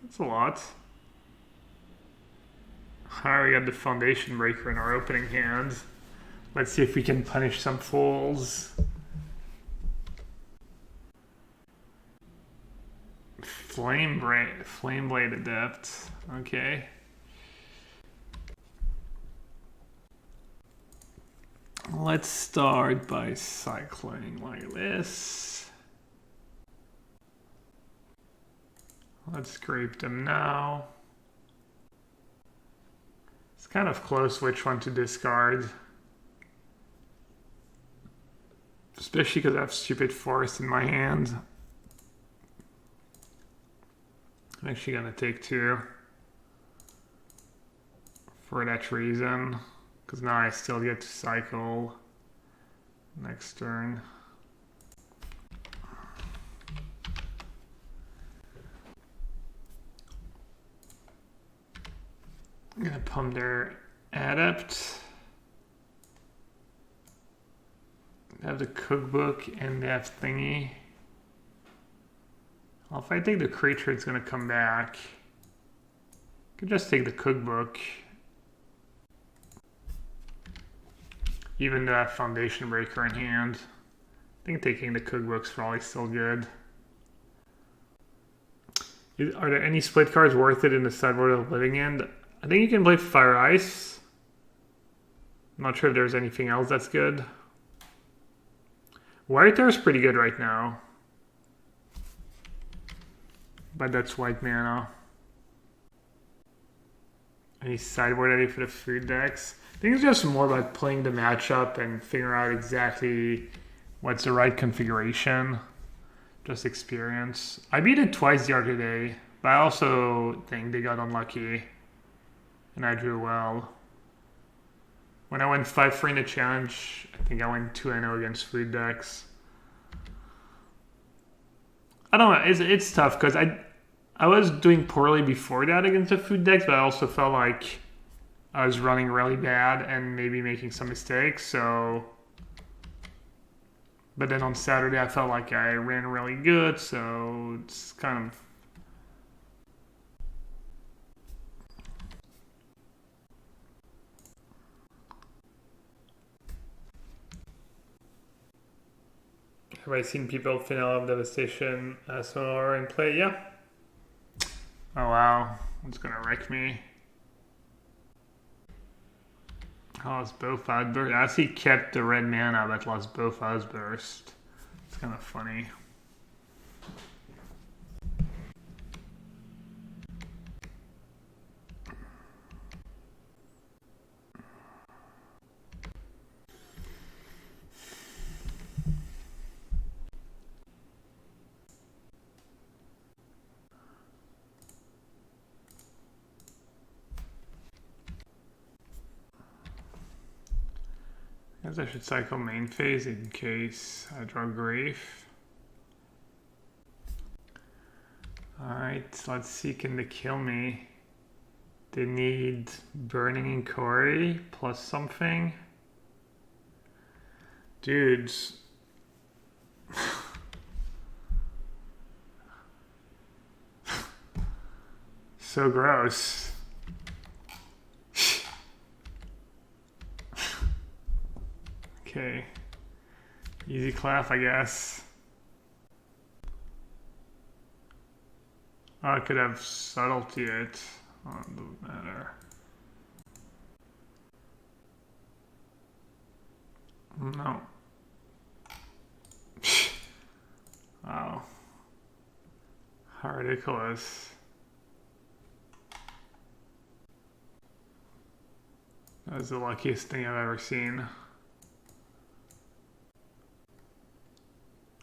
That's a lot. Alright, we got the foundation breaker in our opening hand. Let's see if we can punish some fools. Flame Blade Adept. Okay. Let's start by cycling like this. Let's scrape them now. It's kind of close which one to discard. Especially because I have stupid forest in my hand. I'm actually gonna take 2. For that reason. Because now I still get to cycle next turn. I'm gonna pump their Adept. They have the cookbook and they have thingy. Well, if I take the creature, it's gonna come back. I could just take the cookbook. Even though I have Foundation Breaker in hand. I think taking the cookbook's probably still good. Are there any split cards worth it in the sideboard of Living End? I think you can play Fire Ice. I'm not sure if there's anything else that's good. White is pretty good right now. But that's white mana. Any sideboard ready for the food decks? I think it's just more about playing the matchup and figuring out exactly what's the right configuration. Just experience. I beat it twice the other day, but I also think they got unlucky. And I drew well. When I went 5-3 in the challenge, I think I went 2-0 against food decks. I don't know, it's tough because I was doing poorly before that against the food decks, but I also felt like I was running really bad and maybe making some mistakes, so... But then on Saturday I felt like I ran really good, so it's kind of... Have I seen people Finale of Devastation SOR and play? Yeah. Oh wow, it's gonna wreck me. Lost both Outburst. I actually kept the red mana but lost both Outburst. It's kind of funny. I guess I should cycle main phase in case I draw Grief. Alright, let's see, can they kill me? They need Burning Inquiry plus something. Dudes. So gross. Okay. Easy clap, I guess. Oh, I could have subtlety it. Oh, it doesn't matter. No. Wow. How ridiculous. That was the luckiest thing I've ever seen.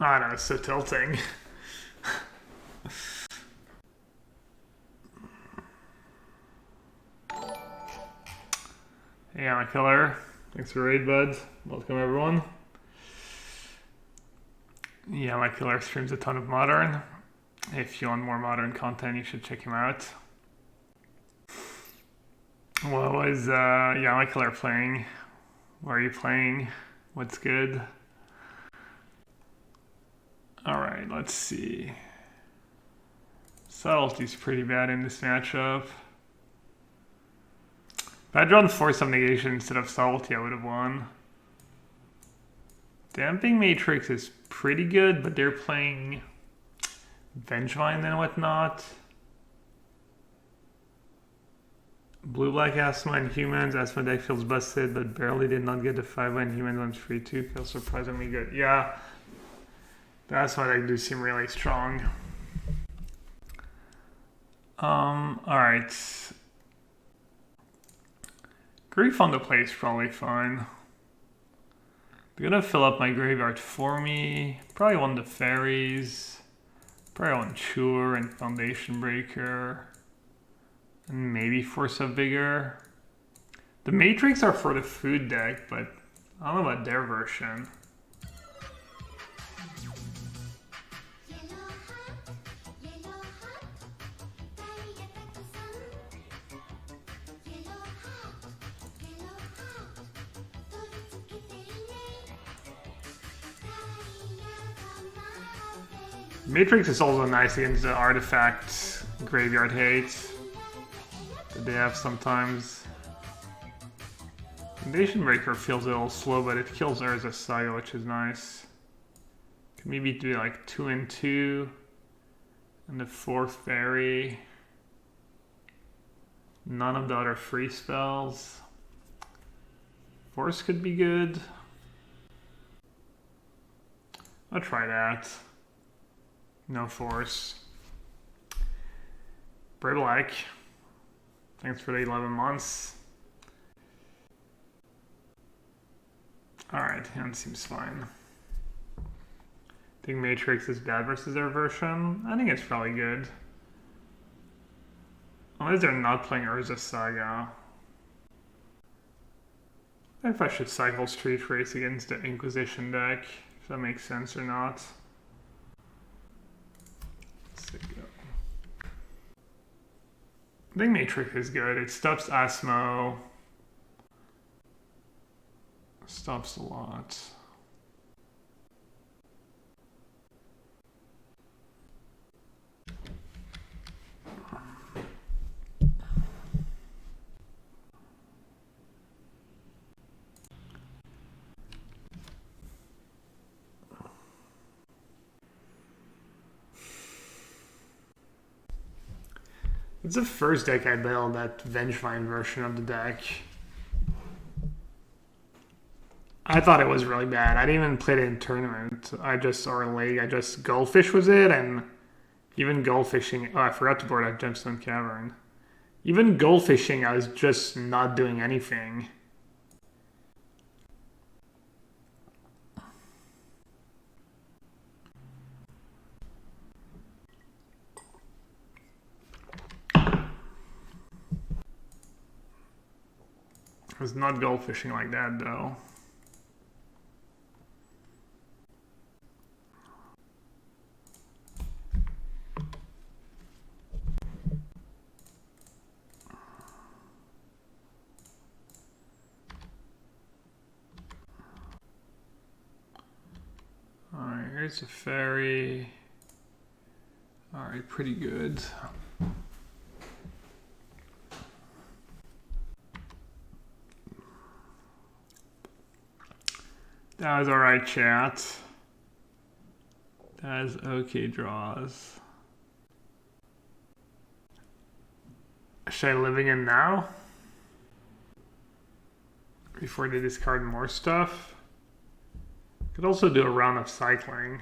Oh no, it's so tilting. Hey, I'm a killer. Thanks for raid, bud. Welcome, everyone. Yeah, my killer streams a ton of Modern. If you want more Modern content, you should check him out. What was my killer playing? Where are you playing? What's good? Alright, let's see. Subtlety's pretty bad in this matchup. If I'd drawn Force of Negation instead of Subtlety, I would have won. Damping Matrix is pretty good, but they're playing Vengevine and whatnot. Blue-black Asthma and Humans. Asthma deck feels busted, but barely did not get the 5 and Humans on 3-2. Feels surprisingly good. Yeah, the Asthma deck do seem really strong. Alright. Grief on the play is probably fine. They're gonna fill up my graveyard for me. Probably want the fairies. Probably want Chure and Foundation Breaker. And maybe Force of Vigor. The Matrix are for the food deck, but I don't know about their version. Matrix is also nice against the artifact graveyard hate that they have sometimes. Foundation Breaker feels a little slow, but it kills Urza Saga, which is nice. Can maybe do like 2 and 2, and the 4th fairy. None of the other free spells. Force could be good. I'll try that. No Force. Brave Black. Thanks for the 11 months. Alright, hand seems fine. I think Matrix is bad versus their version. I think it's probably good. Unless they're not playing Urza Saga. I don't know if I should cycle Street Race against the Inquisition deck, if that makes sense or not. I think Matrix is good. It stops Asmo. Stops a lot. It's the first deck I built, that Vengevine version of the deck. I thought it was really bad. I didn't even play it in tournament. Or a league. I just goldfish was it, and even goldfishing. Oh, I forgot to board that Gemstone Cavern. Even goldfishing, I was just not doing anything. I was not goldfishing like that, though. Alright, here's a fairy. Alright, pretty good. That was alright, chat. That is okay draws. Should I living in now? Before they discard more stuff? Could also do a round of cycling.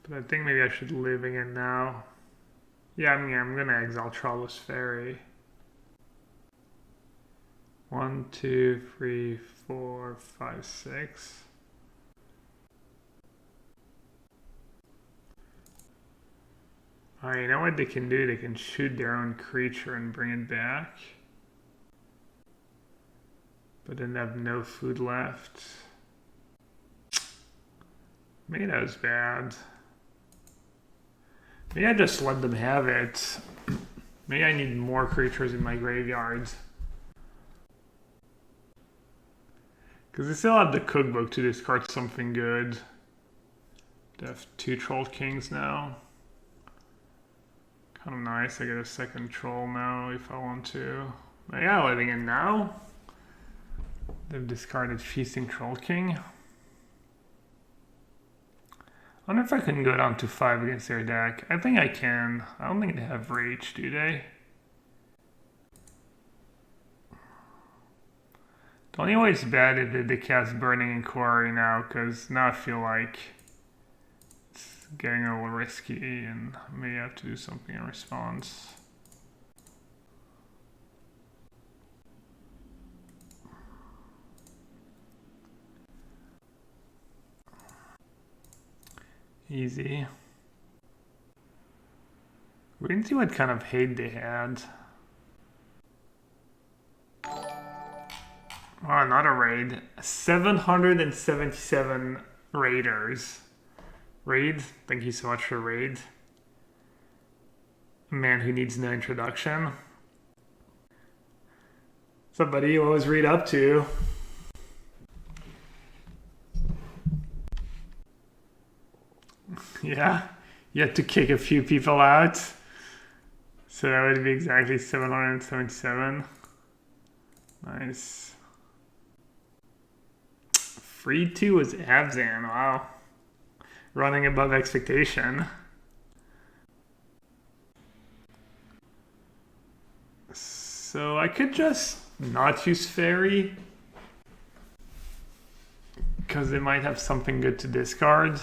But I think maybe I should living in now. Yeah, I'm gonna exile Trollless Fairy. 1, 2, 3, 4, 5, 6. Alright, you know what they can do? They can shoot their own creature and bring it back. But then they have no food left. Maybe that was bad. Maybe I just let them have it. Maybe I need more creatures in my graveyard. Because they still have the cookbook to discard something good. They have 2 Troll Kings now. Kind of nice. I get a second troll now if I want to. But yeah, living in now. They've discarded Feasting Troll King. I wonder if I can go down to 5 against their deck. I think I can. I don't think they have Rage, do they? The only way it's bad is they cast Burning Inquiry now, because now I feel like it's getting a little risky and I may have to do something in response. Easy. We can see what kind of hate they had. Oh, another raid. 777 raiders. Raid, thank you so much for raid. A man who needs no introduction. What's up, buddy? What was Reed up to? Yeah, you had to kick a few people out. So that would be exactly 777. Nice. Free 2 was Abzan, wow. Running above expectation. So I could just not use Fairy. Because they might have something good to discard.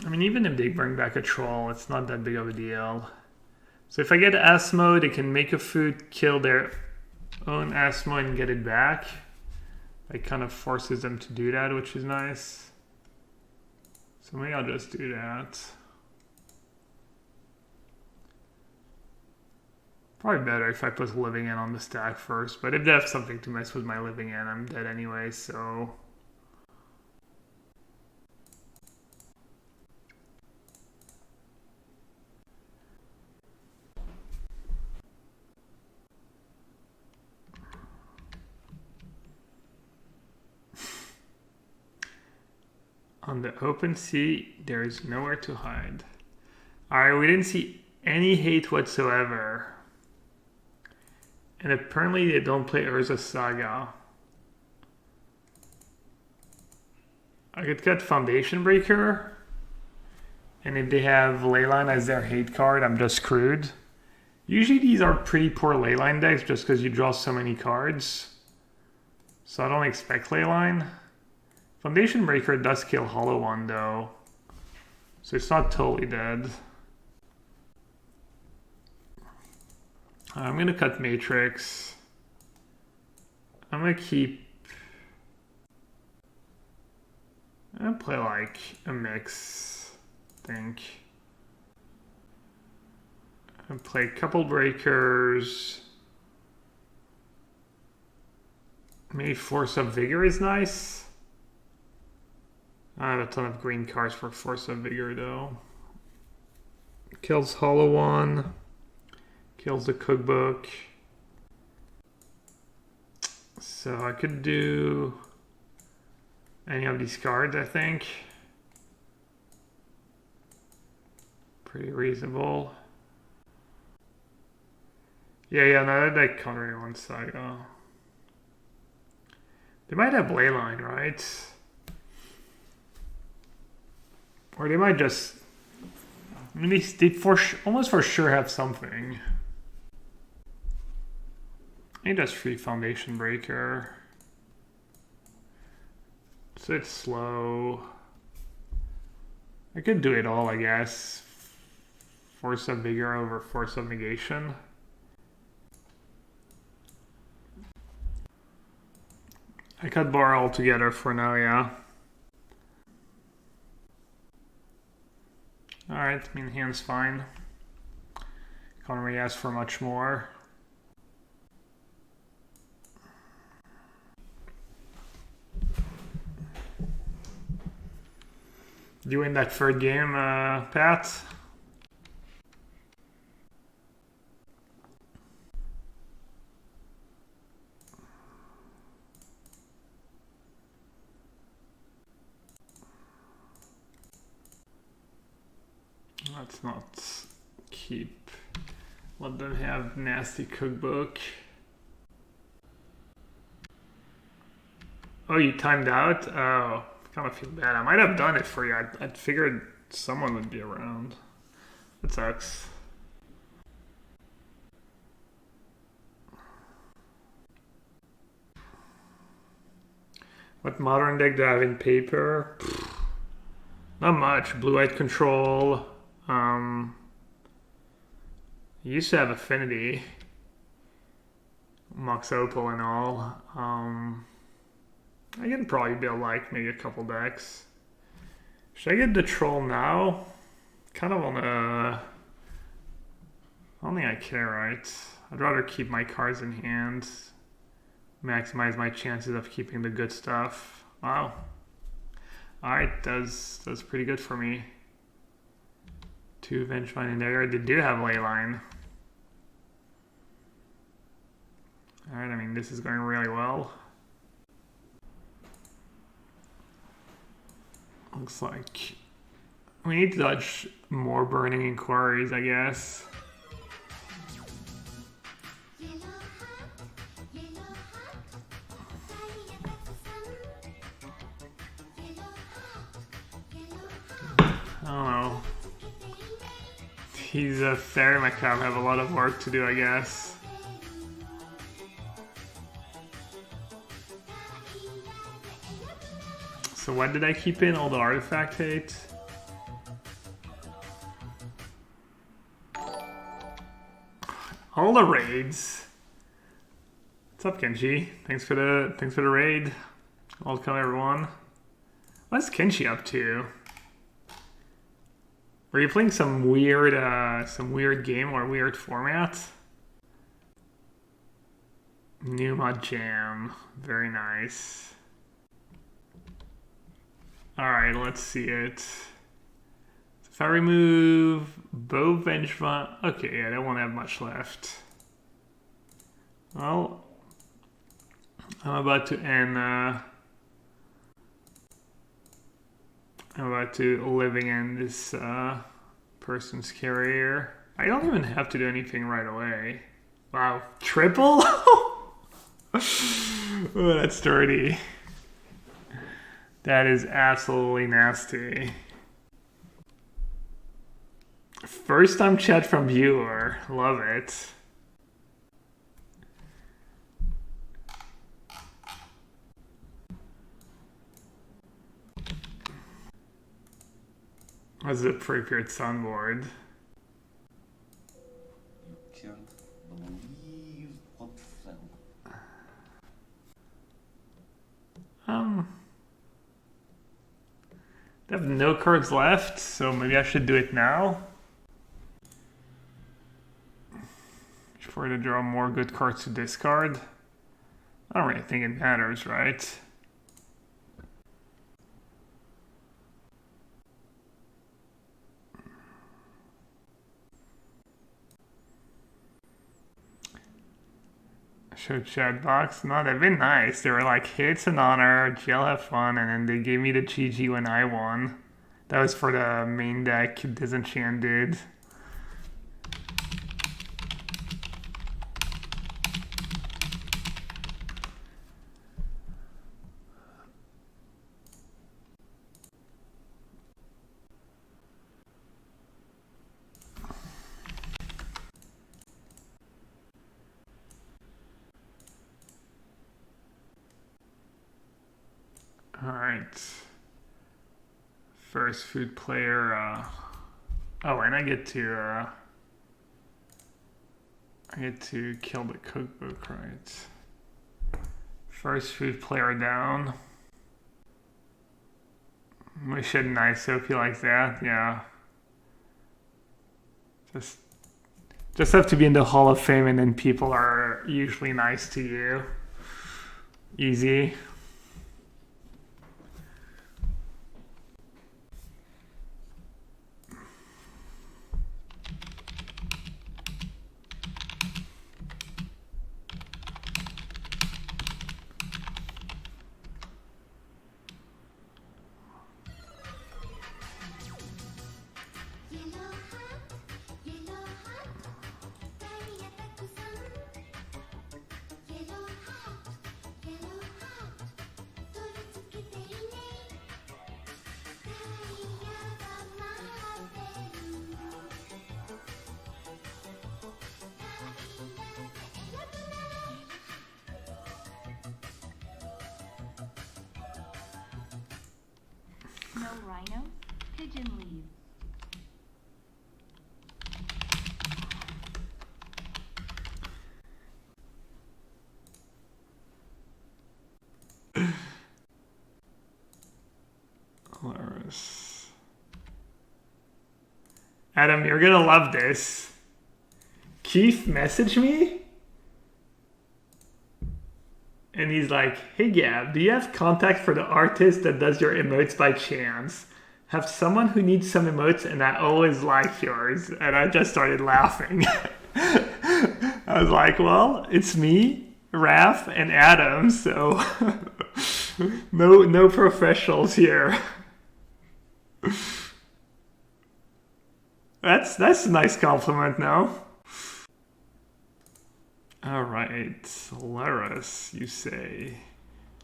I mean, even if they bring back a troll, it's not that big of a deal. So if I get Asmo, they can make a food, kill their own Asmo and get it back. It kind of forces them to do that, which is nice. So maybe I'll just do that. Probably better if I put Living In on the stack first, but if they have something to mess with my Living In, I'm dead anyway, so... On the open sea, there is nowhere to hide. Alright, we didn't see any hate whatsoever. And apparently they don't play Urza Saga. I could cut Foundation Breaker. And if they have Leyline as their hate card, I'm just screwed. Usually these are pretty poor Leyline decks just because you draw so many cards. So I don't expect Leyline. Foundation Breaker does kill Hollow One though, so it's not totally dead. I'm gonna cut Matrix. I'm gonna play like a mix, I think. And play a couple breakers. Maybe Force of Vigor is nice. I have a ton of green cards for Force of Vigor though. Kills Hollow One. Kills the Cookbook. So I could do any of these cards, I think. Pretty reasonable. Yeah, no, that deck covering one Saga. They might have Leyline, right? Or they might just... I mean, they almost for sure have something. I think that's free Foundation Breaker. So it's slow. I could do it all, I guess. Force of Vigor over Force of Negation. I cut bar altogether for now, yeah. Alright, I mean, hand's fine. Can't really ask for much more. You win that third game, Pat? Let's not keep. Let them have nasty cookbook. Oh, you timed out? Oh, kind of feel bad. I might have done it for you. I figured someone would be around. That sucks. What modern deck do I have in paper? Not much. Blue-white control. Used to have affinity. Mox Opal and all. I can probably build like maybe a couple decks. Should I get the troll now? Kind of on a... I don't think I care, right? I'd rather keep my cards in hand. Maximize my chances of keeping the good stuff. Wow. Alright, that's pretty good for me. 2 Vengevine in there. They do have Leyline. Alright, I mean, this is going really well. Looks like we need to dodge more burning inquiries, I guess. I don't know. He's a fairy macabre, have a lot of work to do, I guess. So what did I keep in? All the artifact hate? All the raids. What's up, Kenshi? Thanks for the raid. Welcome everyone. What's Kenshi up to? Were you playing some weird game or weird format? New mod jam. Very nice. Alright, let's see it. If I remove both Vengevine... Okay, yeah, I won't have much left. Well, I'm about to end... I'm about to living in this person's career. I don't even have to do anything right away. Wow, triple? Oh, that's dirty. That is absolutely nasty. First time chat from viewer. Love it. What's a prepared sunboard? You can't believe what fell. I have no cards left, so maybe I should do it now. Before to draw more good cards to discard. I don't really think it matters, right? Show chat box. No, they've been nice. They were like, hey, it's an honor, GL have fun, and then they gave me the GG when I won. That was for the main deck, Disenchanted. Alright. First food player. Oh, and I get to kill the cookbook, right? First food player down. We should nice hope he likes that, yeah. Just have to be in the Hall of Fame and then people are usually nice to you. Easy. No rhinos, pigeon leaves. Adam, you're gonna love this. Keith messaged me and he's like, "Hey Gab, do you have contact for the artist that does your emotes by chance? Have someone who needs some emotes and I always like yours." And I just started laughing. I was like, well, it's me, Raph, and Adam, so no professionals here. That's a nice compliment now. Alright, Laris, you say.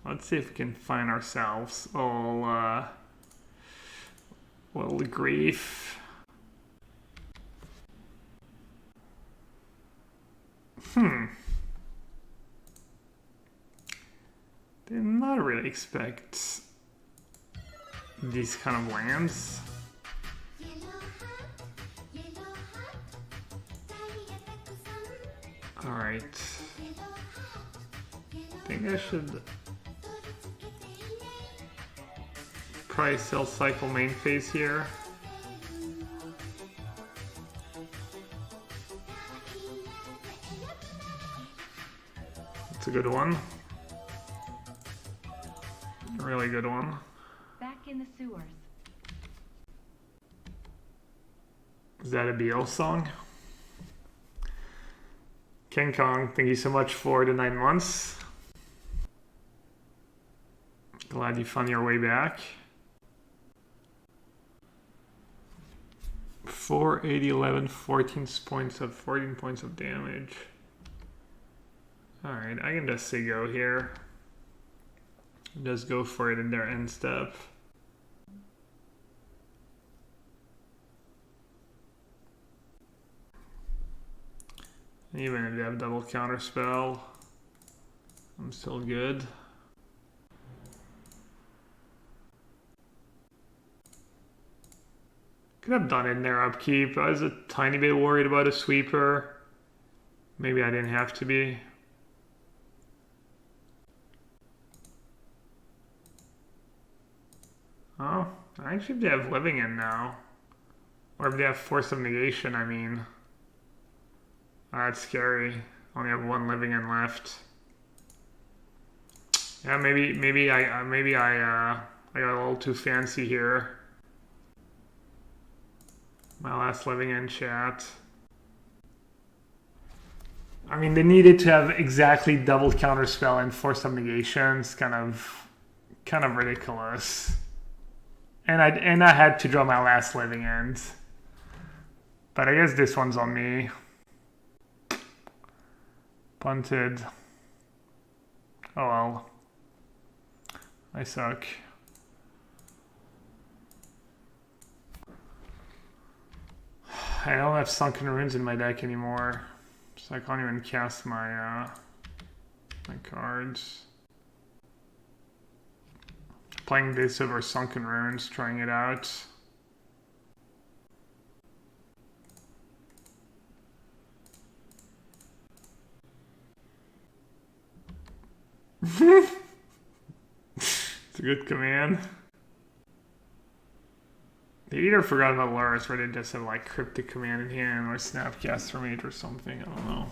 Let's see if we can find ourselves all little grief. Did not really expect these kind of lands. Alright. I think I should probably sell cycle main phase here. That's a good one. A really good one. Back in the sewers. Is that a BL song? King Kong, thank you so much for the 9 months. Glad you found your way back. 4, 8, 11, 14 points of damage. Alright, I can just say go here. Just go for it in their end step. Even if they have double counter spell, I'm still good. Could have done it in their upkeep. I was a tiny bit worried about a sweeper. Maybe I didn't have to be. Oh, actually if they have living in now. Or if they have force of negation, I mean. That's scary. Only have 1 living in left. Yeah, maybe I got a little too fancy here. My last living in chat. I mean, they needed to have exactly double counterspell and force of negation. It's kind of ridiculous. And I had to draw my last living end. But I guess this one's on me. Punted. Oh well. I suck. I don't have Sunken Ruins in my deck anymore, so I can't even cast my my cards. Playing this over Sunken Ruins, trying it out. It's a good command. They either forgot about Laris or they just have like Cryptic Command in hand or Snapcaster Mage or something, I don't know.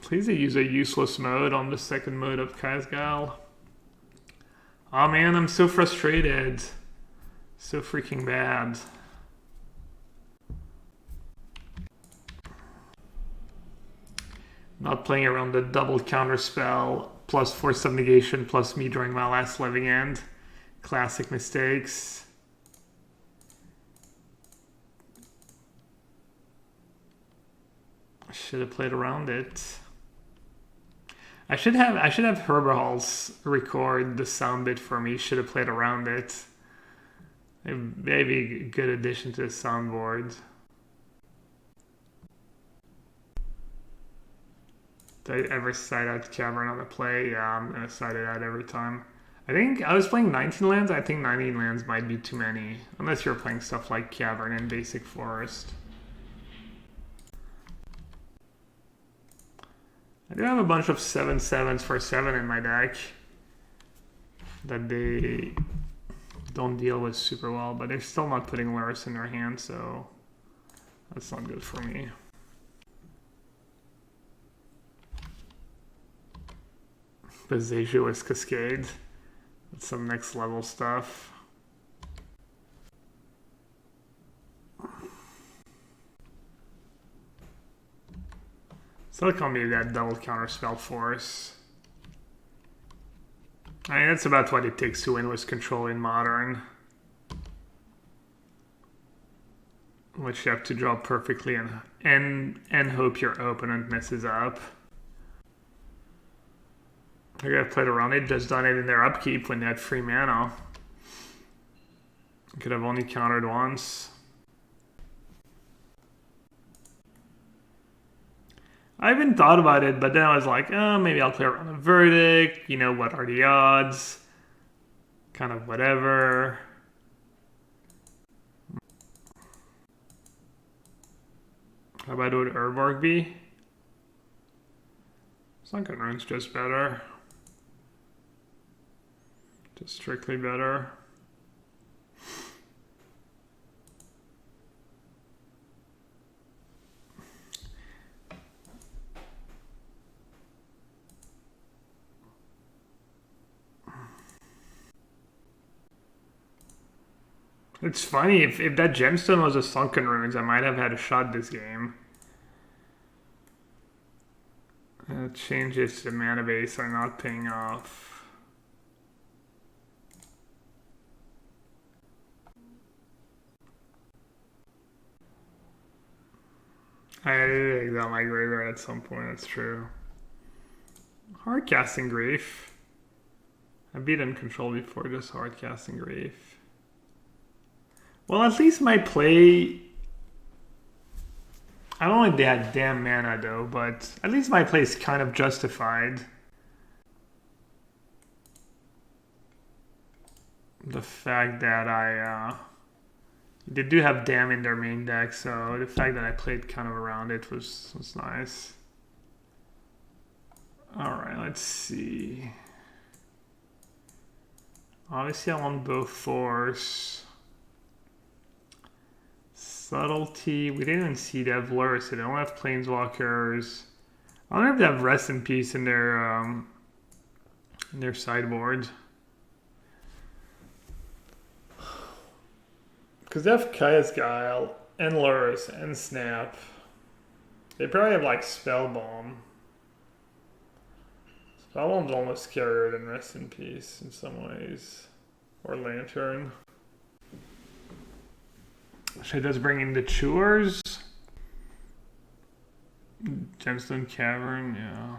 Please they use a useless mode on the second mode of Kazgal. Oh man, I'm so frustrated. So freaking bad. Not playing around the double counter spell plus force of negation plus me drawing my last living end. Classic mistakes. I should have played around it. I should have Herberhals record the sound bit for me. Should have played around it. Maybe a good addition to the soundboard. Did I ever side out Cavern on the play? Yeah, I'm gonna side it out every time. I think I was playing 19 lands. I think 19 lands might be too many. Unless you're playing stuff like Cavern and Basic Forest. I do have a bunch of 7/7s for 7 in my deck. That they don't deal with super well. But they're still not putting Lurrus in their hand, so that's not good for me. Bezejuous Cascade. That's some next level stuff. Still can't be that double counter spell force. I mean, that's about what it takes to win with control in Modern. Which you have to draw perfectly and hope your opponent messes up. I could have played around it, just done it in their upkeep when they had free mana. Could have only countered once. I even thought about it, but then I was like, oh, maybe I'll play around the Verdict. You know, what are the odds? Kind of whatever. How about would Urborg be? Sunken Rune's just better. Just strictly better. It's funny, if that gemstone was a Sunken Runes, I might have had a shot this game. Changes to mana base are not paying off. I did exile my graveyard at some point, that's true. Hard casting Grief. I've beaten control before, just hard casting Grief. Well, at least my play... I don't think they had damn mana though, but at least my play is kind of justified. The fact that they do have damn in their main deck, so the fact that I played kind of around it was nice. Alright, let's see. Obviously I want both Force. Subtlety, we didn't even see they have Lurrus, so they don't have Planeswalkers. I wonder if they have Rest in Peace in their sideboard. Because they have Kaya's Guile, and Lurrus, and Snap. They probably have like Spellbomb. Spellbomb's almost scarier than Rest in Peace in some ways. Or Lantern. Should I just bring in the Chewers? Gemstone Cavern, yeah.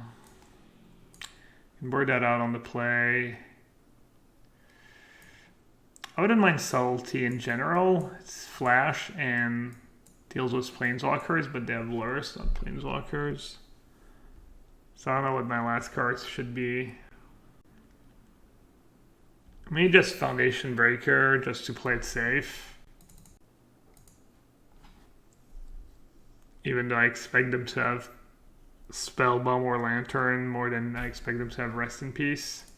Can board that out on the play. I wouldn't mind Subtlety in general. It's flash and deals with Planeswalkers, but they have Lurrus, not Planeswalkers. So I don't know what my last cards should be. Maybe just Foundation Breaker, just to play it safe. Even though I expect them to have Spellbomb or Lantern more than I expect them to have Rest in Peace.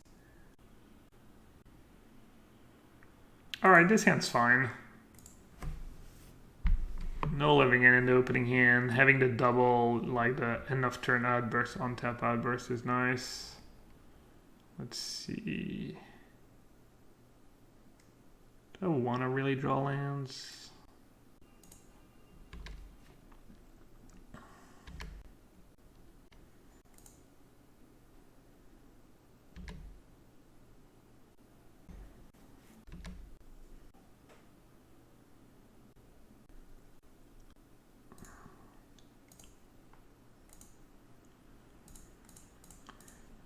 Alright, this hand's fine. No living in the opening hand. Having the double, like the end of turn outburst, on tap outburst is nice. Let's see. Do I want to really draw lands?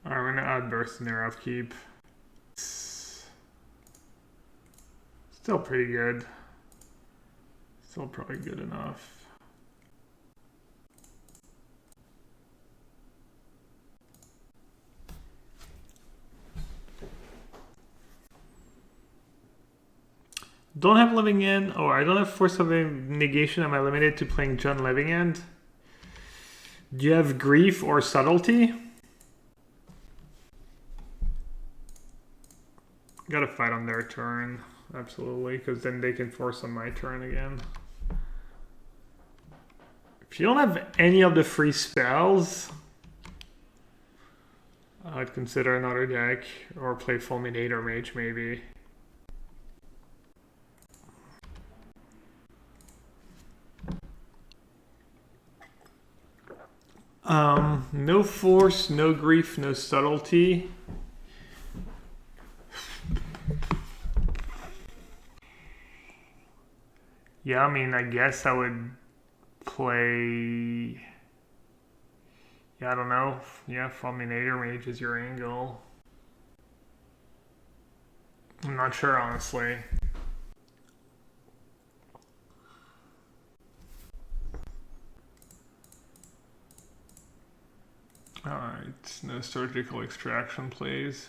Alright, we're gonna outburst in their upkeep. Still pretty good. Still probably good enough. Don't have living end. Oh, I don't have force of negation. Am I limited to playing John living end? Do you have grief or subtlety? Gotta fight on their turn. Absolutely, because then they can force on my turn again. If you don't have any of the free spells, I'd consider another deck or play Fulminator Mage maybe. No force, no grief, no subtlety. Yeah, I mean, I guess I would play... Yeah, I don't know. Yeah, Fulminator Mage is your angle. I'm not sure, honestly. Alright, no surgical extraction, please.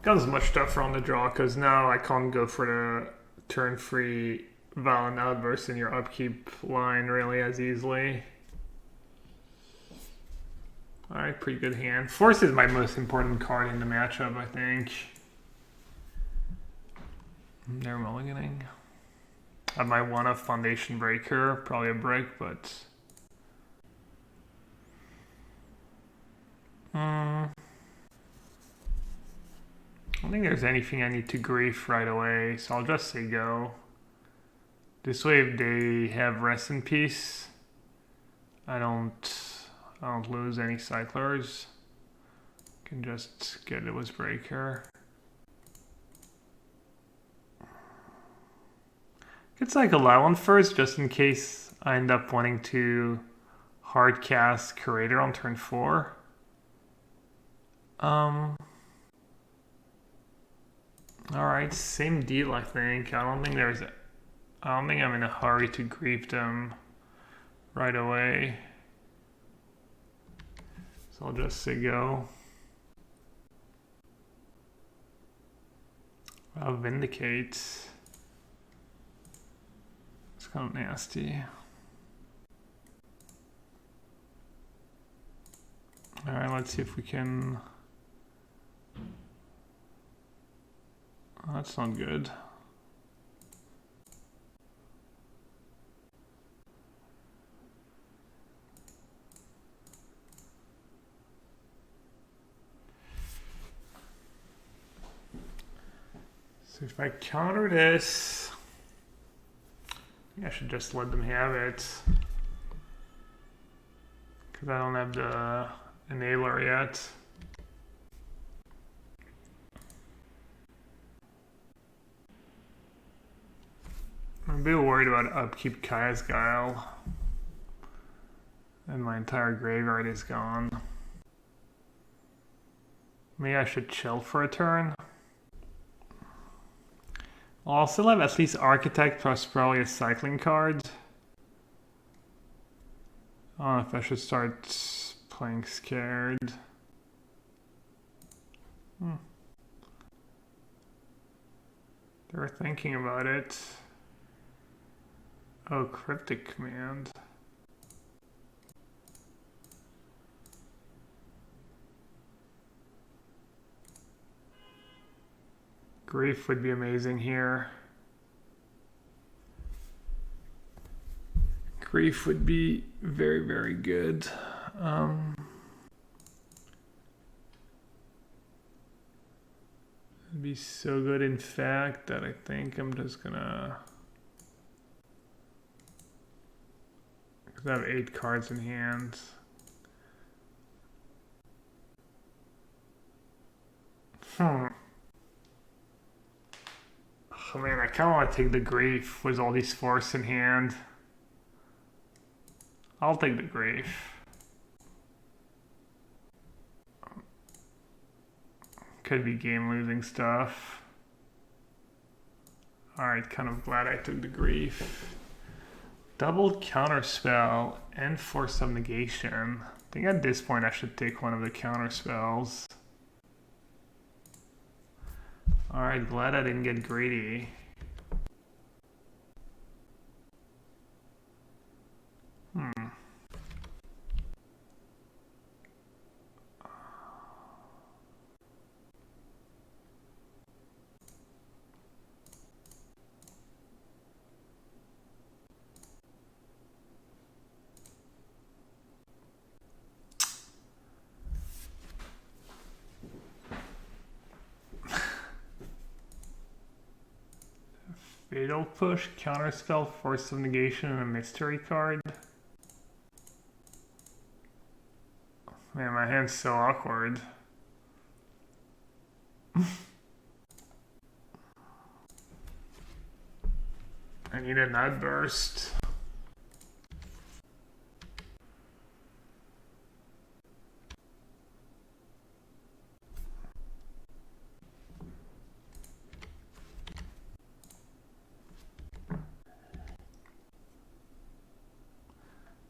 Got as much stuff on the draw because now I can't go for the turn-free Violent Outburst in your upkeep line really as easily. Alright, pretty good hand. Force is my most important card in the matchup, I think. They're mulliganing. I might want a Foundation Breaker, probably a break, but... I don't think there's anything I need to grief right away, so I'll just say go. This way, if they have Rest in Peace, I don't lose any cyclers. Can just get it with Breaker. It's like allow one first, just in case I end up wanting to hard cast Curator on turn 4. Alright, same deal I think. I don't think I'm in a hurry to grief them right away. So I'll just say go. I'll Vindicate. It's kind of nasty. Alright, let's see if we can... Oh, that's not good. So if I counter this, I think I should just let them have it. Because I don't have the enabler yet. I'm a bit worried about upkeep Kaya's Guile. And my entire graveyard is gone. Maybe I should chill for a turn. I'll still have at least Architect plus probably a cycling card. I don't know if I should start playing scared. They were thinking about it. Oh, Cryptic Command. Grief would be amazing here. Grief would be very, very good. It'd be so good, in fact, that I think I'm just gonna... Because I have 8 cards in hand. Oh man, I kind of want to take the grief with all these force in hand. I'll take the grief. Could be game losing stuff. Alright, kind of glad I took the grief. double counterspell and force of negation. I think at this point I should take one of the counterspells. Alright, glad I didn't get greedy. Fatal Push, Counterspell, Force of Negation, and a Mystery card. Man, my hand's so awkward. I need a Nutburst.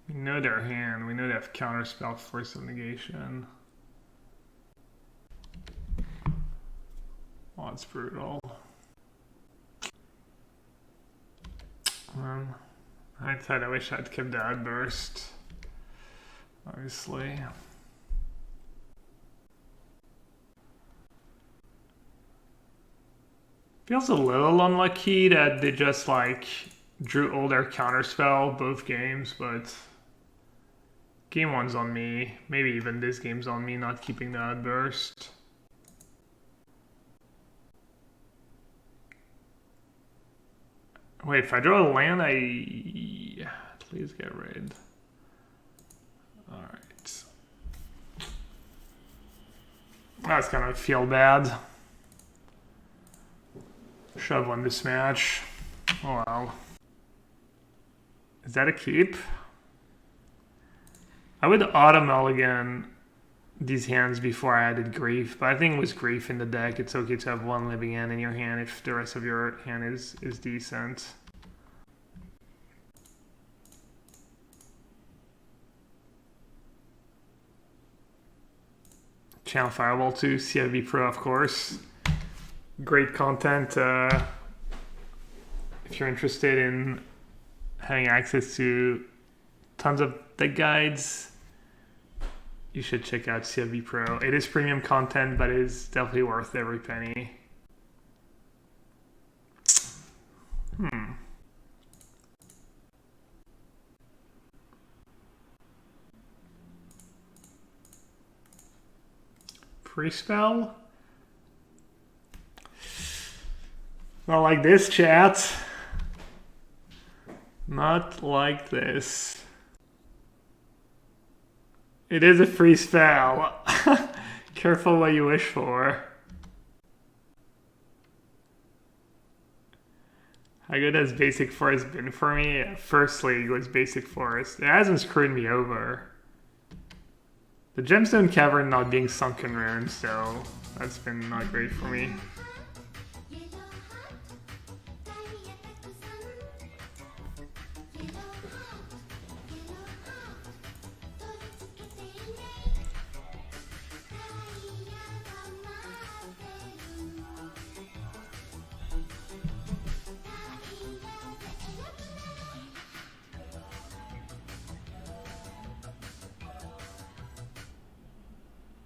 We know their hand. We know they have Counterspell, Force of Negation. Oh, it's brutal. I wish I'd kept the Outburst. Obviously. Feels a little unlucky that they just like drew all their counterspell both games, but game one's on me. Maybe even this game's on me not keeping the Outburst. Wait, if I draw a land, please get rid. Alright. That's gonna feel bad. Shove on this match. Oh well. Is that a keep? I would auto-mulligan these hands before I added Grief, but I think with Grief in the deck, it's okay to have one living hand in your hand if the rest of your hand is decent. Channel Fireball 2, CIV Pro, of course. Great content. If you're interested in having access to tons of deck guides, you should check out CIV Pro. It is premium content, but it is definitely worth every penny. Pre-spell? Not like this, chat. Not like this. It is a free spell. Careful what you wish for. How good has Basic Forest been for me? First League was Basic Forest. It hasn't screwed me over. The Gemstone Cavern not being sunken runes, so that's been not great for me.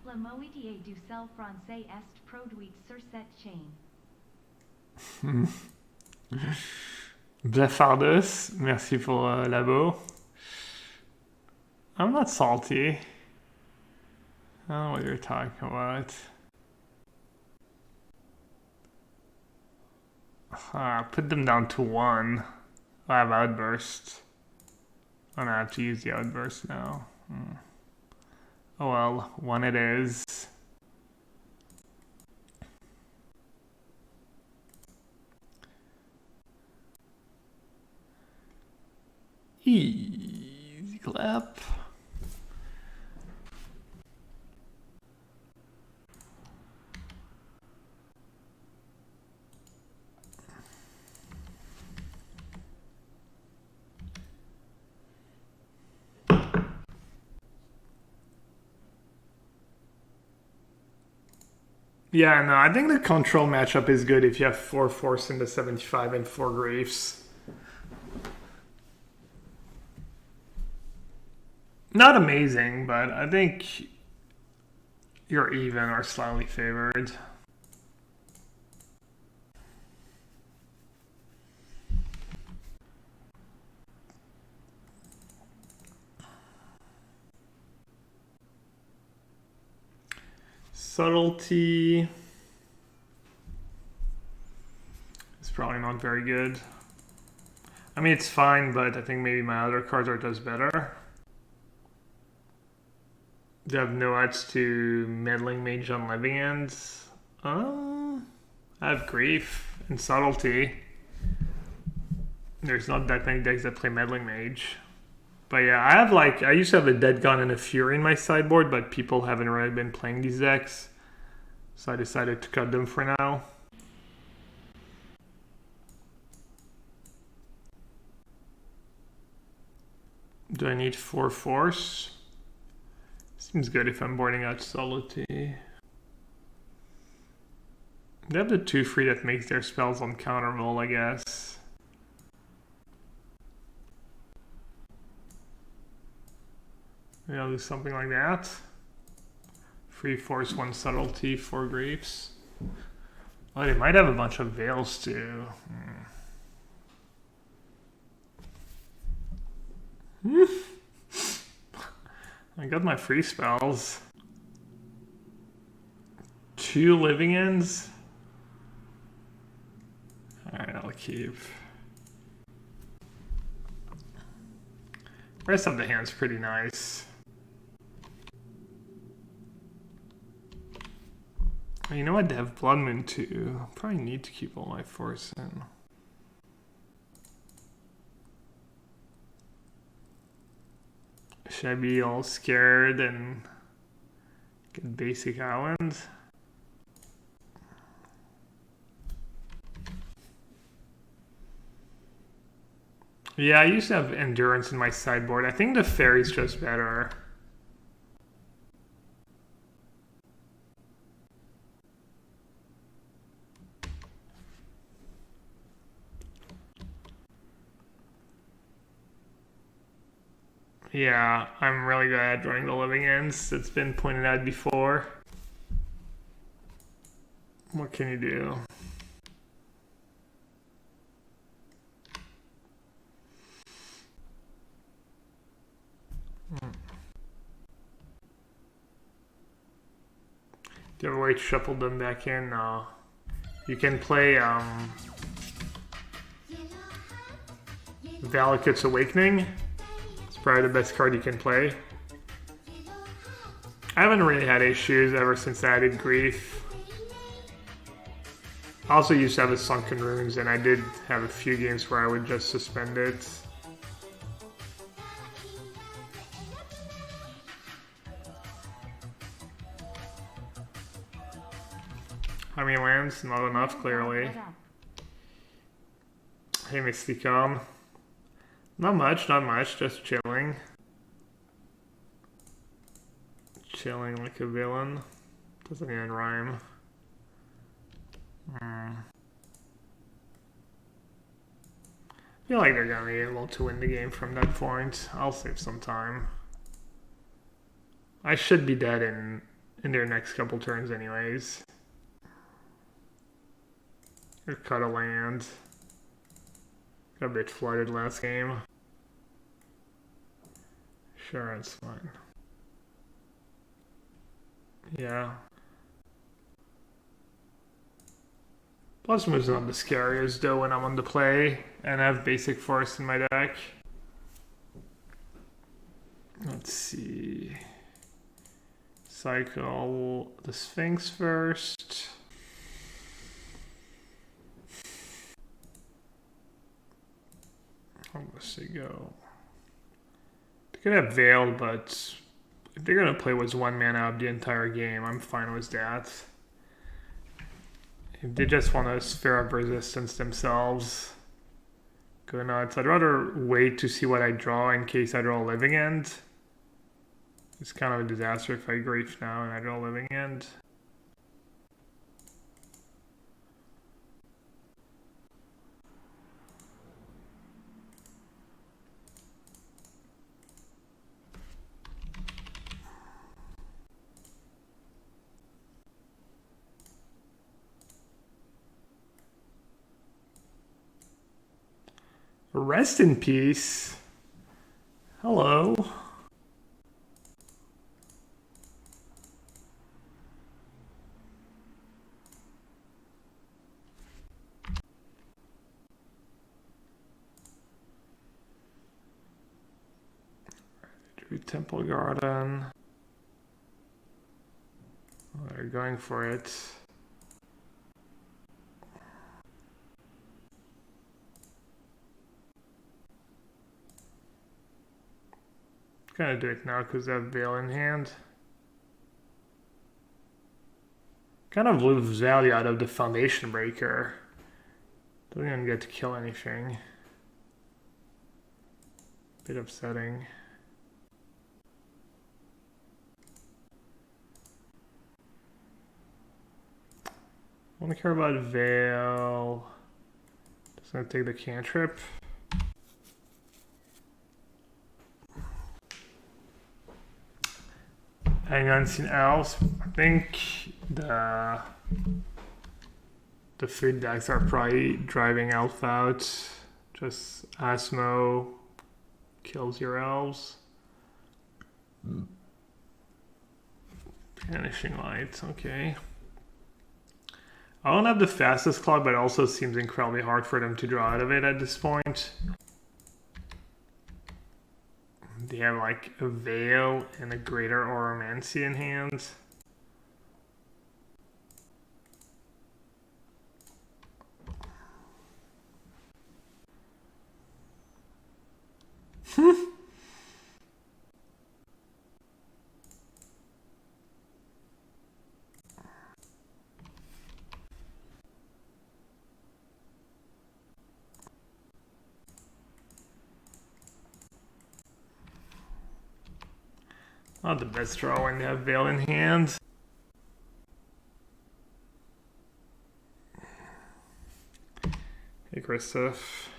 La moitié du sel français est produit sur cette chaîne. Bleffardos, merci pour l'abo. I'm not salty. I don't know what you're talking about. Put them down to 1. I have Outburst. I'm gonna have to use the Outburst now. Oh well, 1 it is. Easy clap. Yeah, no, I think the control matchup is good if you have 4 force in the 75 and 4 graves. Not amazing, but I think you're even or slightly favored. Subtlety is probably not very good. I mean, it's fine, but I think maybe my other cards are just better. Do you have no odds to Meddling Mage on Living Ends? I have Grief and Subtlety. There's not that many decks that play Meddling Mage. But yeah, I used to have a Dead Gun and a Fury in my sideboard, but people haven't really been playing these decks. So I decided to cut them for now. Do I need 4 force? Seems good if I'm boarding out Subtlety. They have the 2/3 that makes their spells on counter roll, I guess. Maybe I'll do something like that. 3 force, 1 subtlety, 4 graves. Oh, they might have a bunch of veils too. I got my free spells. 2 living ends. Alright, I'll keep. Rest of the hand's pretty nice. You know what? They have Blood Moon too. Probably need to keep all my force in. Should I be all scared and get basic island? Yeah, I used to have endurance in my sideboard. I think the fairy's just better. Yeah, I'm really good at drawing the living ends. It's been pointed out before. What can you do? Do you have a way to shuffle them back in? No. You can play Valakut's Awakening. It's probably the best card you can play. I haven't really had issues ever since I added Grief. I also used to have a Sunken Runes, and I did have a few games where I would just suspend it. How many lands? Not enough, clearly. Hey, Mysticom. Not much, just chilling. Chilling like a villain. Doesn't even rhyme. I feel like they're gonna be able to win the game from that point. I'll save some time. I should be dead in their next couple turns anyways. Or cut a land. Got a bit flooded last game. Sure, it's fine. Yeah. Plus moves not the scariest though when I'm on the play and I have basic force in my deck. Let's see. Cycle the Sphinx first. How does it go? They could have Veil, but if they're gonna play with 1 mana up the entire game, I'm fine with that. If they just want a Sphere of Resistance themselves, go nuts. I'd rather wait to see what I draw in case I draw a Living End. It's kind of a disaster if I Grief now and I draw a Living End. Rest in peace. Hello. Temple Garden. Oh, they're going for it. Gonna do it now because I have Veil in hand. Kind of lose value out of the Foundation Breaker. Don't even get to kill anything. Bit upsetting. I don't care about Veil. Just gonna take the cantrip. Any unseen elves? I think the food decks are probably driving elf out. Just Asmo kills your elves. Vanishing Light, okay. I don't have the fastest clock, but it also seems incredibly hard for them to draw out of it at this point. They have like a Veil and a Greater Oromancy in hand. Not the best draw when they have Veil in hand. Hey, Christoph.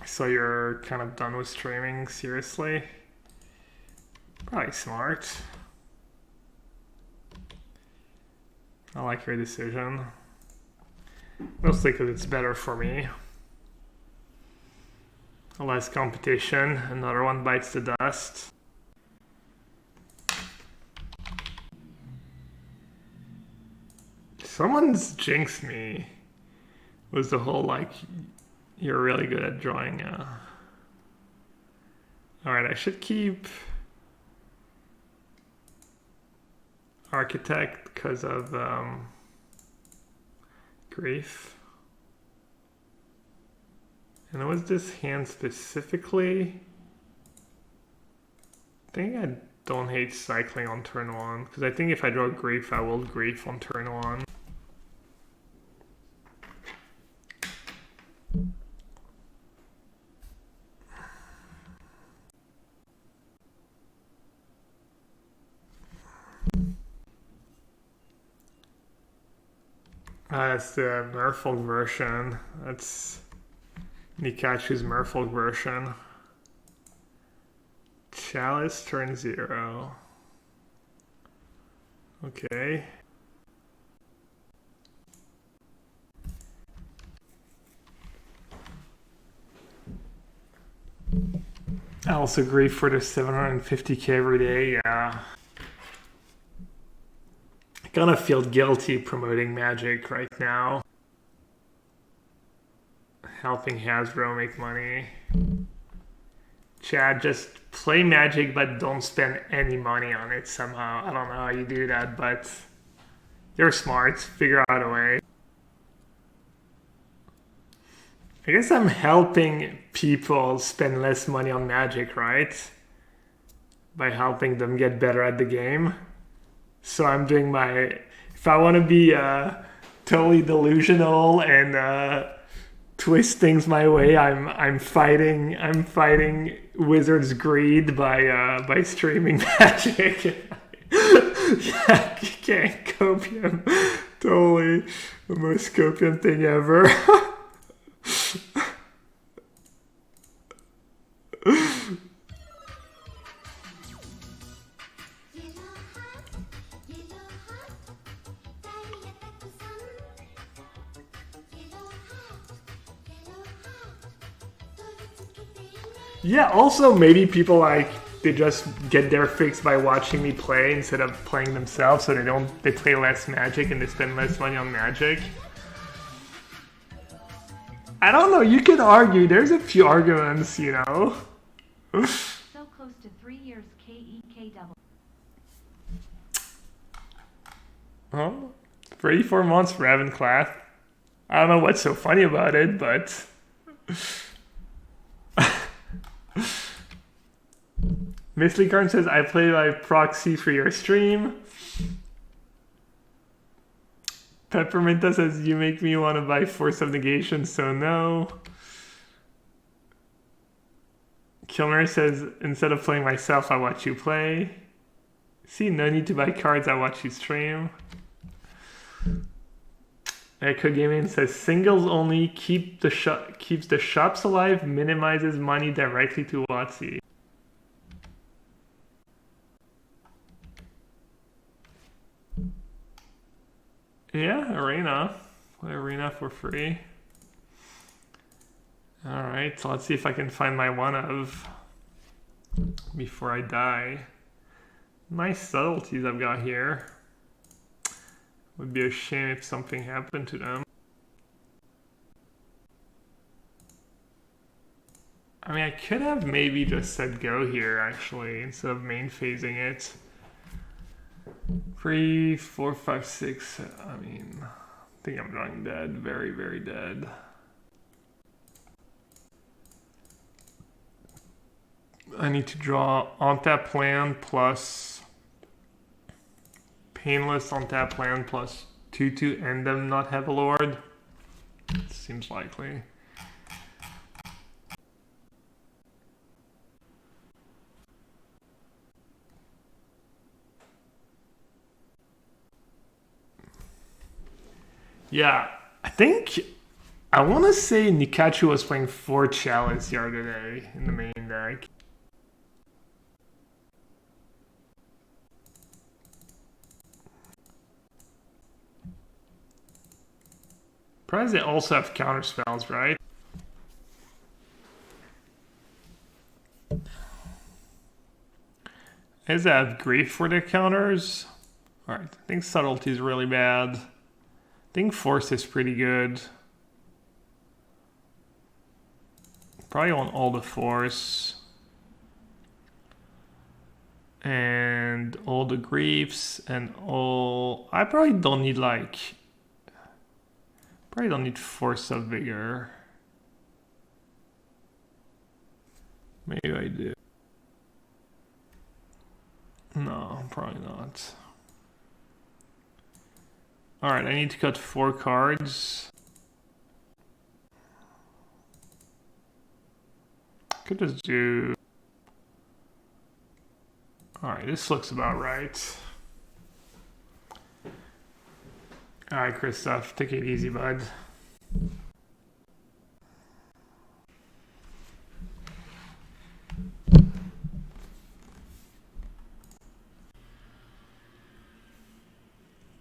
So you're kind of done with streaming, seriously? Probably smart. I like your decision. Mostly because it's better for me. Less competition, another one bites the dust. Someone's jinxed me. Was the whole like, you're really good at drawing. Alright, I should keep Architect because of grief. And was this hand specifically? I think I don't hate cycling on turn 1, because I think if I draw grief, I will grief on turn 1. That's the Merfolk version. That's Nikachu's Merfolk version. Chalice turn 0. Okay. I also agree for the 750k every day, yeah. I kind of feel guilty promoting Magic right now. Helping Hasbro make money. Chad, just play Magic but don't spend any money on it somehow. I don't know how you do that, but you're smart. Figure out a way. I guess I'm helping people spend less money on Magic, right? By helping them get better at the game. So I'm doing my... If I want to be totally delusional and twist things my way, I'm fighting Wizard's greed by streaming Magic. Yeah, you can't copium. Totally the most copium thing ever. Yeah, also maybe people like they just get their fix by watching me play instead of playing themselves, so they play less Magic and they spend less money on Magic. I don't know, you can argue, there's a few arguments, you know. So close to 3 years KEK double. Oh, 34 months for Evan Clath. I don't know what's so funny about it, but Miss Lee Karn says, I play by proxy for your stream. Pepperminta says, you make me want to buy Force of Negation, so no. Kilmer says, instead of playing myself, I watch you play. See, no need to buy cards, I watch you stream. Echo Gaming says, singles only, keeps the shops alive, minimizes money directly to WotC. Yeah, Arena. Play Arena for free. Alright, so let's see if I can find my one of before I die. Nice subtleties I've got here. Would be a shame if something happened to them. I mean, I could have maybe just said go here, actually, instead of main phasing it. 3, 4, 5, 6. I mean, I think I'm drawing dead. Very, very dead. I need to draw on tap land plus Painless on tap land plus 2/2 and them not have a Lord. Seems likely. Yeah, I want to say Nikachu was playing 4 Chalice the other day in the main deck. Probably they also have counter spells, right? Does that have grief for their counters? Alright, I think subtlety is really bad. I think force is pretty good. Probably want all the force. And all the griefs and all... I probably don't need like... Probably don't need Force of Vigor. Maybe I do. No, probably not. Alright, I need to cut 4 cards. Could just do... Alright, this looks about right. Alright, Christoph, take it easy, bud.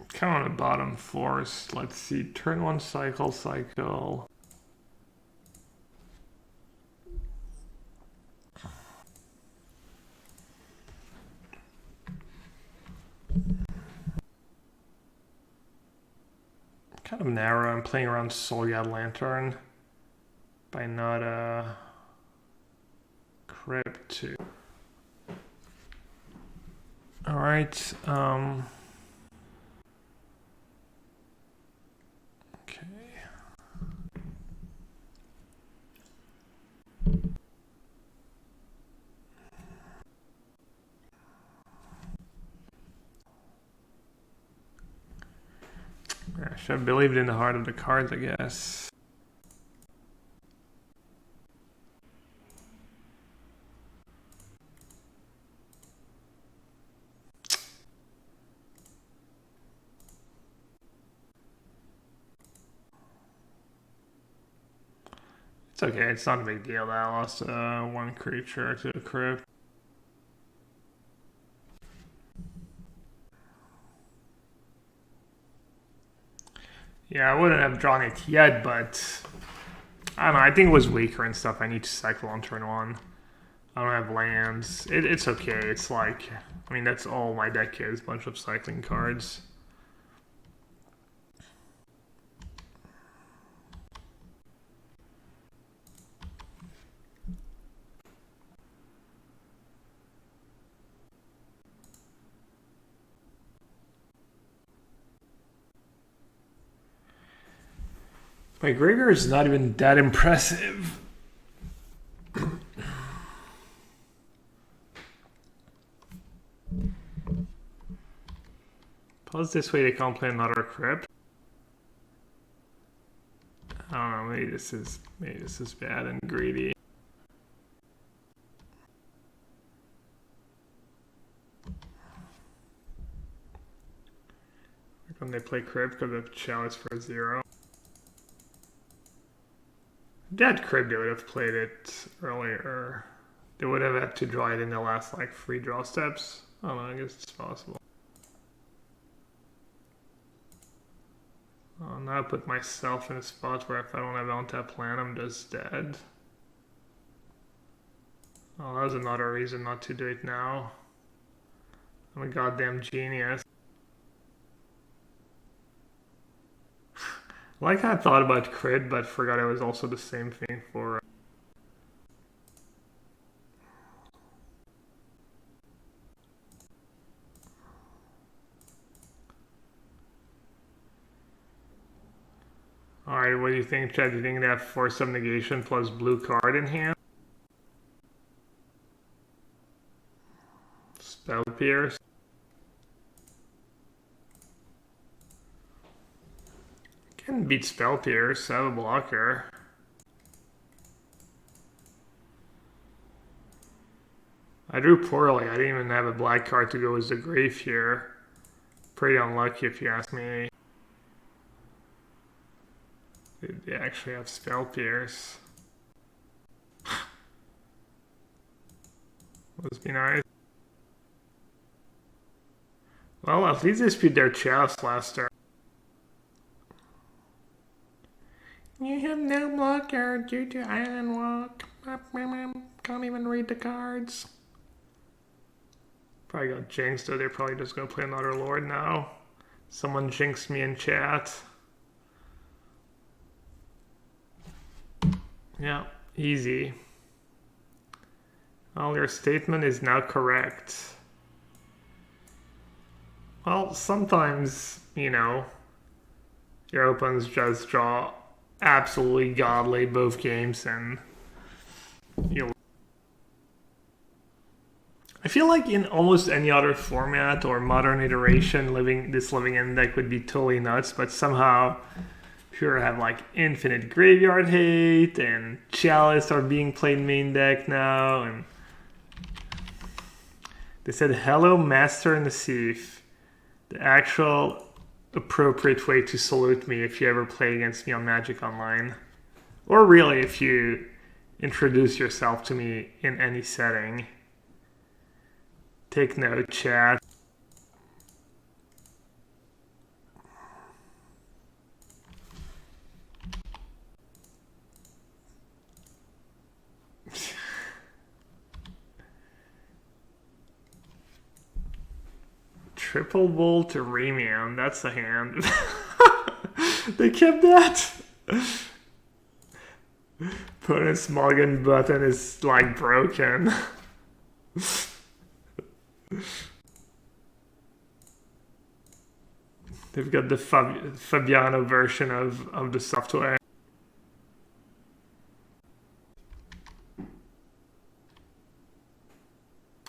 Kind of on the bottom force. Let's see, turn 1 cycle. Kind of narrow. I'm playing around Soul God Lantern by not Crypt 2. All right. Okay. I should have believed in the heart of the cards, I guess. It's okay, it's not a big deal that I lost 1 creature to the crypt. Yeah, I wouldn't have drawn it yet, but I don't know, I think it was weaker and stuff. I need to cycle on turn 1. I don't have lands. It's okay. It's like, I mean, that's all my deck is. Bunch of cycling cards. My graveyard is not even that impressive. Plus this way they can't play another crypt. I don't know, maybe this is bad and greedy. When they play crypt because of chalice for a 0. That crypt, they would have played it earlier. They would have had to draw it in the last like 3 draw steps. I don't know, I guess it's possible. I'll now put myself in a spot where if I don't have on-tap land, I'm just dead. Oh, that was another reason not to do it now. I'm a goddamn genius. Like I thought about crit, but forgot it was also the same thing for... Alright, what do you think, Chad? Do you think they have Force of Negation plus blue card in hand? Spell Pierce. Can beat Spell Pierce, I have a blocker. I drew poorly, I didn't even have a black card to go as the grave here. Pretty unlucky if you ask me. They actually have Spell Pierce. Must be nice. Well, at least they speed their chest last turn. You have no blocker due to Island Walk. Can't even read the cards. Probably got jinxed, though. They're probably just gonna play another Lord now. Someone jinxed me in chat. Yeah, easy. Well, your statement is now correct. Well, sometimes, you know, your opponents just draw absolutely godly both games and you know, I feel like in almost any other format or modern iteration, this living end deck would be totally nuts, but somehow Pure have like infinite graveyard hate and Chalice are being played main deck now, and they said hello Master Nassif, the actual appropriate way to salute me if you ever play against me on Magic Online. Or really if you introduce yourself to me in any setting. Take note, chat. Triple Bolt to Remian, that's the hand. They kept that. Opponent's mulligan button is like broken. They've got the Fabiano version of the software.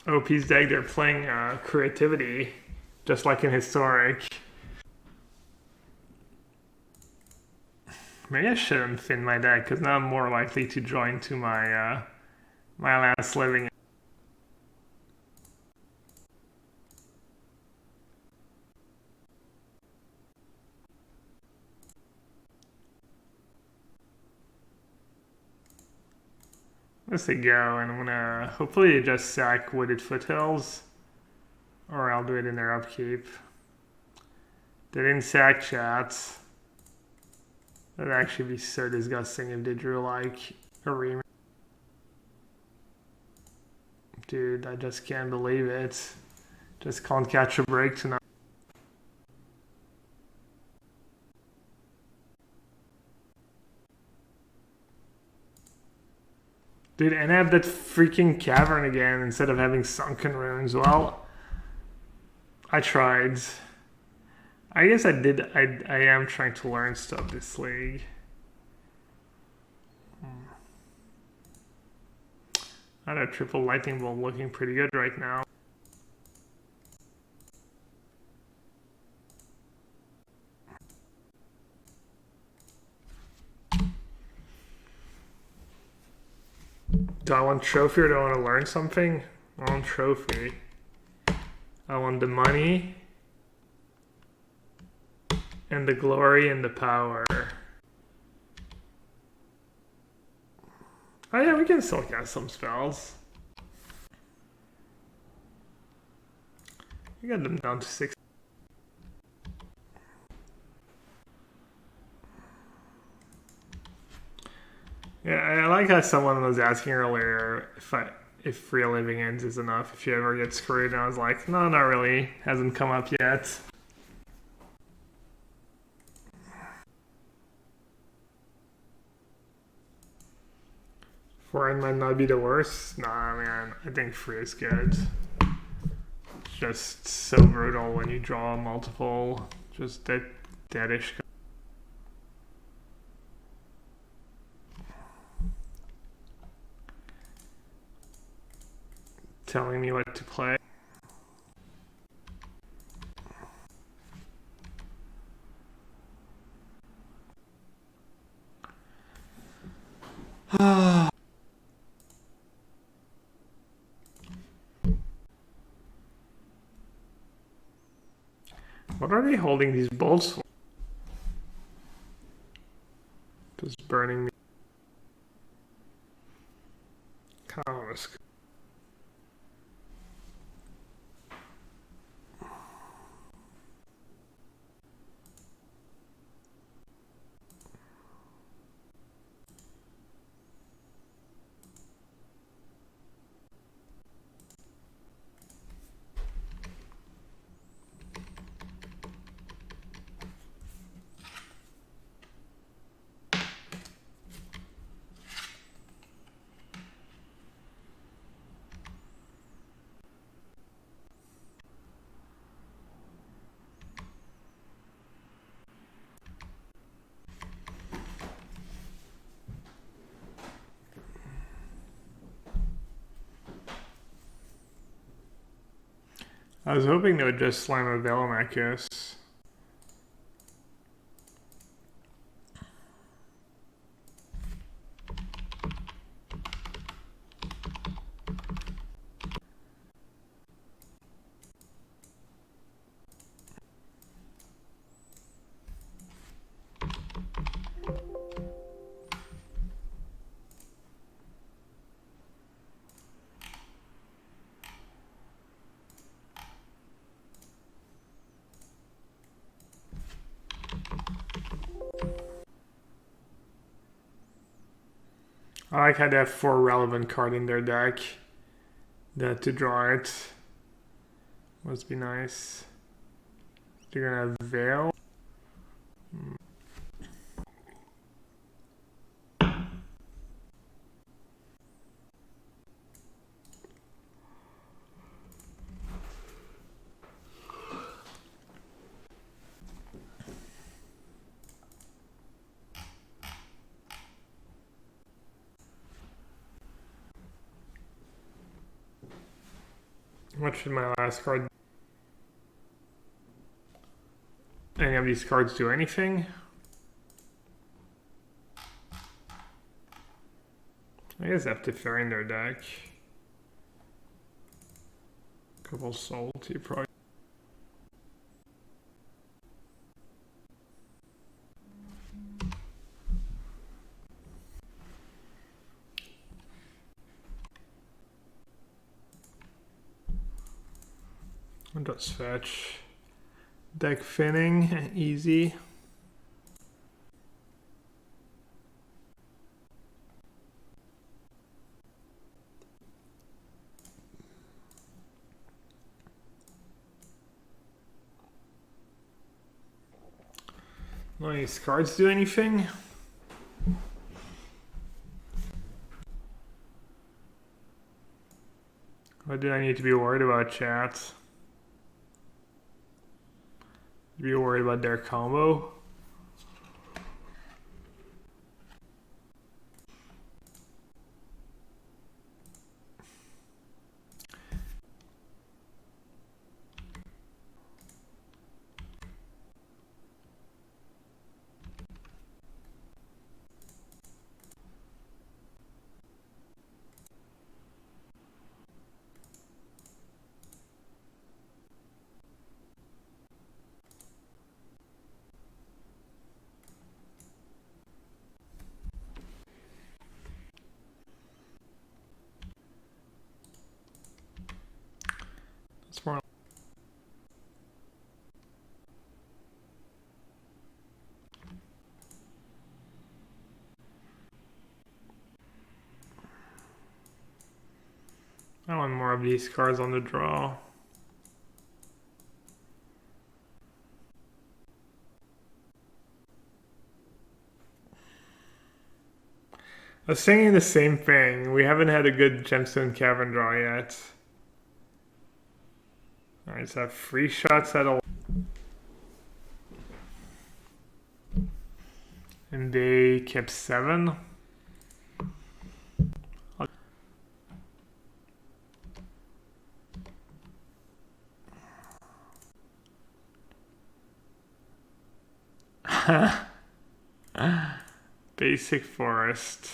OP's deck, they're playing creativity, just like in Historic. Maybe I shouldn't thin my deck, because now I'm more likely to draw into my my last living. Let's say go, and I'm gonna hopefully just sack Wooded Foothills, or I'll do it in their upkeep. They didn't sack chats. That'd actually be so disgusting if they drew like a remake. Dude, I just can't believe it. Just can't catch a break tonight. Dude, and I have that freaking cavern again instead of having sunken runes. Well, I tried. I guess I did. I am trying to learn stuff this league. I had a triple lightning bolt looking pretty good right now. Do I want trophy or do I want to learn something? I want trophy. I want the money and the glory and the power. Oh yeah, we can still cast some spells. We got them down to 6. Yeah, I like how someone was asking earlier if real living ends is enough, if you ever get screwed, and I was like, no, not really. Hasn't come up yet. Foreign might not be the worst. Nah, man, I think free is good. It's just so brutal when you draw multiple, just that deadish. Telling me what to play. What are they holding these bolts for? Just burning me. I was hoping they would just slam a Veilomachus. I like how they have 4 relevant cards in their deck. That to draw it must be nice. They're gonna have Veil. What should my last card? Any of these cards do anything? I guess they have to fair in their deck. Couple salty probably. Just fetch. Deck finning, easy. Will these cards do anything? What do I need to be worried about, chat? Be worried about their combo? It's more. I want more of these cards on the draw. I was thinking the same thing. We haven't had a good gemstone cavern draw yet. Alright, so I have 3 shots at a. And they kept 7. Basic forest.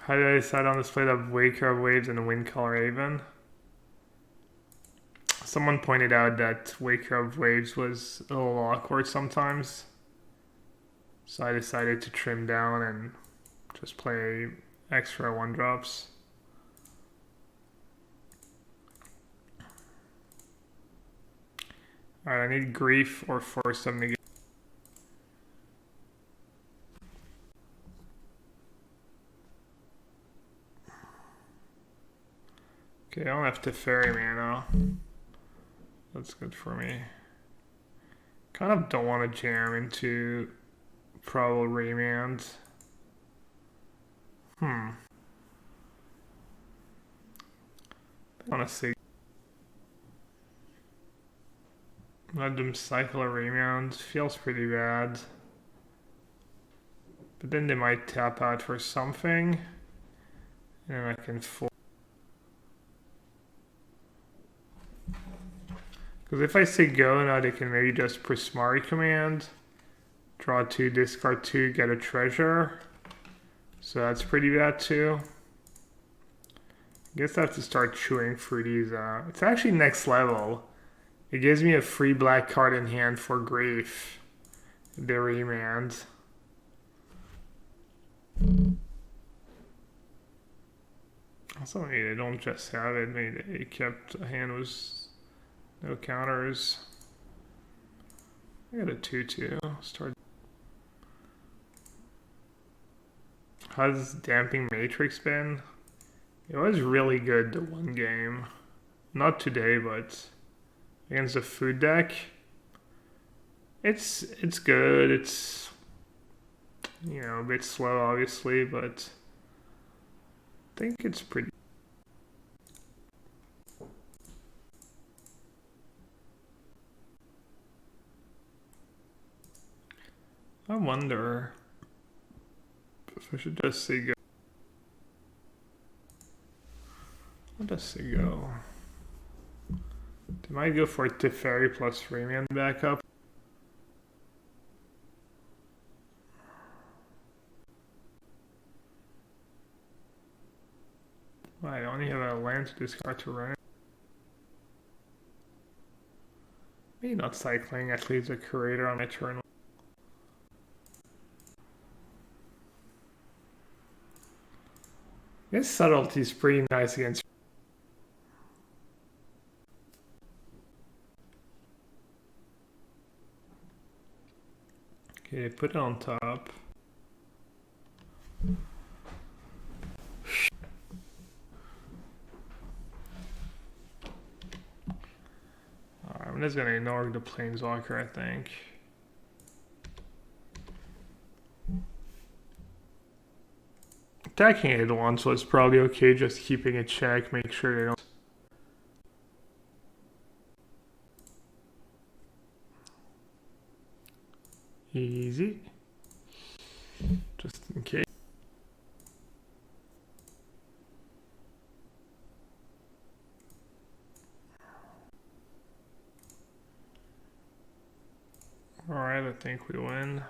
How did I decide on the split of Waker of Waves and Wind Color Haven? Someone pointed out that Waker of Waves was a little awkward sometimes. So I decided to trim down and just play extra 1-drops. Alright, I need Grief or Force of Negation. Okay, I don't have to fairy mana. That's good for me. Kind of don't want to jam into probable remand. I want to see. Let them cycle a remand. Feels pretty bad. But then they might tap out for something. And I can fold. Because if I say go now, they can maybe just Prismari command. Draw 2, discard 2, get a treasure. So that's pretty bad too. I guess I have to start chewing through these. It's actually next level. It gives me a free black card in hand for Grief. The remand. Also, maybe they don't just have it. Maybe they kept a hand was no counters. I got a 2-2. Start. How's Damping Matrix been? It was really good the one game. Not today, but against the food deck. It's good. It's, you know, a bit slow obviously, but I think it's pretty. I wonder if I should just say go. I'll just say go. They might go for Teferi plus Rayman backup. I only have a land to discard to run. Maybe not cycling, at least a curator on my turn. This subtlety is pretty nice against. Okay, put it on top. I'm just gonna ignore the planeswalker, I think. Attacking it once was probably okay, just keeping it check, make sure they don't. Easy. Just in case. Alright, I think we win.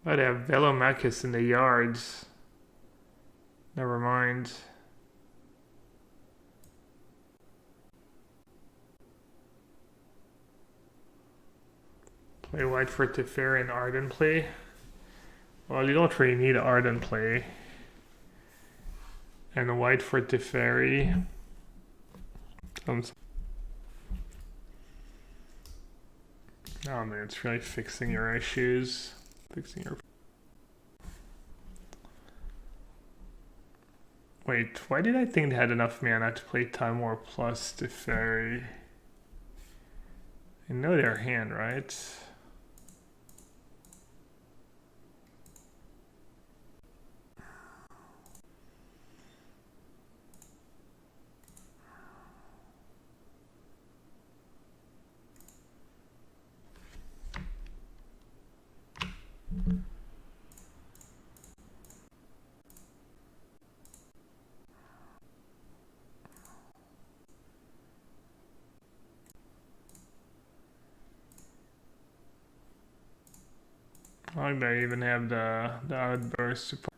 Oh, they have Velomachus in the yards. Never mind. Play white for Teferi and Arden play. Well, you don't really need Arden play. And white for Teferi. Oh man, it's really fixing your issues. Fixing your... Wait, why did I think they had enough mana to play Temur plus Teferi? I know their hand, right? I like they even have the outburst support.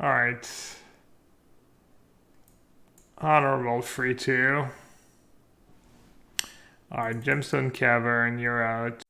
Alright. Honorable free 2. Alright, Gemstone Cavern, you're out.